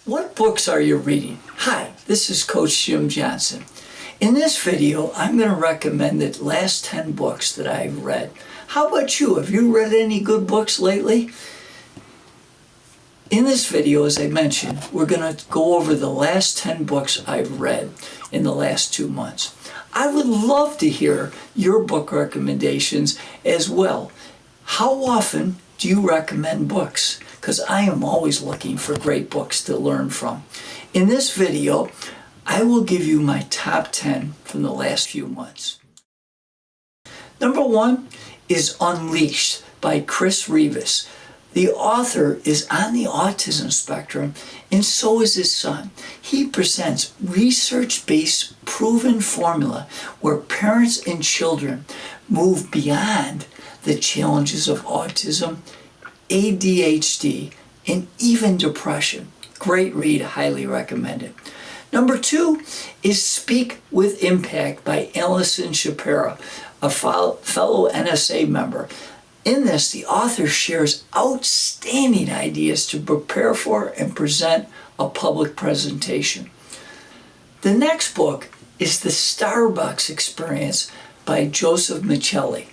What books are you reading? Hi, this is Coach Jim Johnson. In this video, I'm going to recommend the last 10 books that I've read. How about you? Have you read any good books lately? In this video, as I mentioned, we're going to go over the last 10 books I've read in the last 2 months. I would love to hear your book recommendations as well. How often do you recommend books? Because I am always looking for great books to learn from. In this video, I will give you my top 10 from the last few months. Number 1 is Unleashed by Chris Rivas. The author is on the autism spectrum, and so is his son. He presents research-based proven formula where parents and children move beyond the challenges of autism, ADHD, and even depression. Great read, highly recommended. Number 2 is Speak with Impact by Alison Shapiro, a fellow NSA member. In this, the author shares outstanding ideas to prepare for and present a public presentation. The next book is The Starbucks Experience by Joseph Michelli.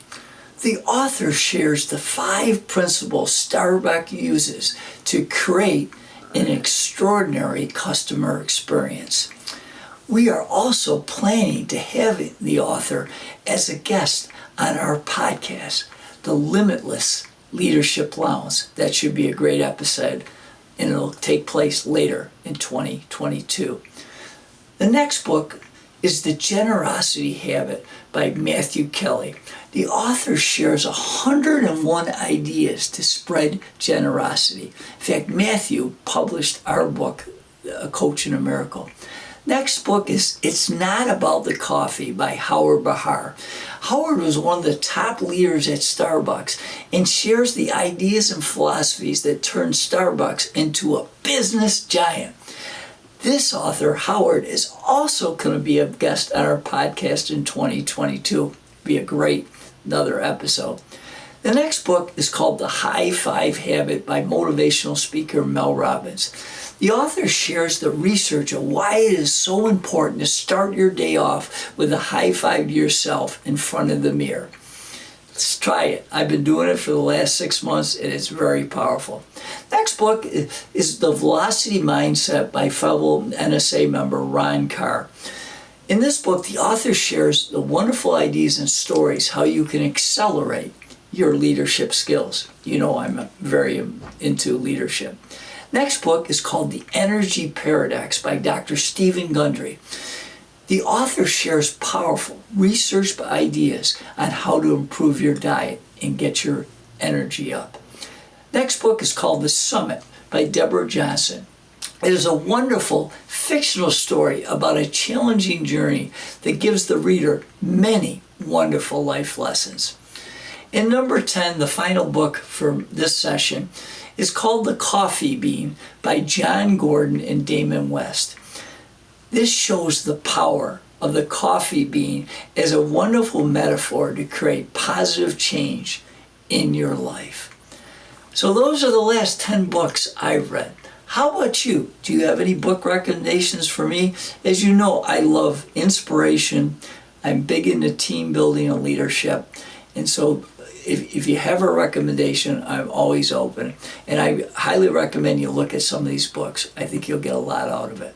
The author shares the 5 principles Starbucks uses to create an extraordinary customer experience. We are also planning to have the author as a guest on our podcast, The Limitless Leadership Lounge. That should be a great episode, and it'll take place later in 2022. The next book is The Generosity Habit by Matthew Kelly. The author shares 101 ideas to spread generosity. In fact, Matthew published our book, A Coach in a Miracle. Next book is It's Not About the Coffee by Howard Behar. Howard was one of the top leaders at Starbucks and shares the ideas and philosophies that turned Starbucks into a business giant. This author, Howard, is also going to be a guest on our podcast in 2022. Be a great another episode. The next book is called The High Five Habit by motivational speaker Mel Robbins. The author shares the research of why it is so important to start your day off with a high five to yourself in front of the mirror. Let's try it. I've been doing it for the last 6 months, and it's very powerful. Next book is The Velocity Mindset by fellow NSA member Ron Carr. In this book, the author shares the wonderful ideas and stories how you can accelerate your leadership skills. You know I'm very into leadership. Next book is called The Energy Paradox by Dr. Stephen Gundry. The author shares powerful research ideas on how to improve your diet and get your energy up. Next book is called The Summit by Deborah Johnson. It is a wonderful fictional story about a challenging journey that gives the reader many wonderful life lessons. And number 10, the final book for this session, is called The Coffee Bean by John Gordon and Damon West. This shows the power of the coffee bean as a wonderful metaphor to create positive change in your life. So those are the last 10 books I've read. How about you? Do you have any book recommendations for me? As you know, I love inspiration. I'm big into team building and leadership. And so if you have a recommendation, I'm always open. And I highly recommend you look at some of these books. I think you'll get a lot out of it.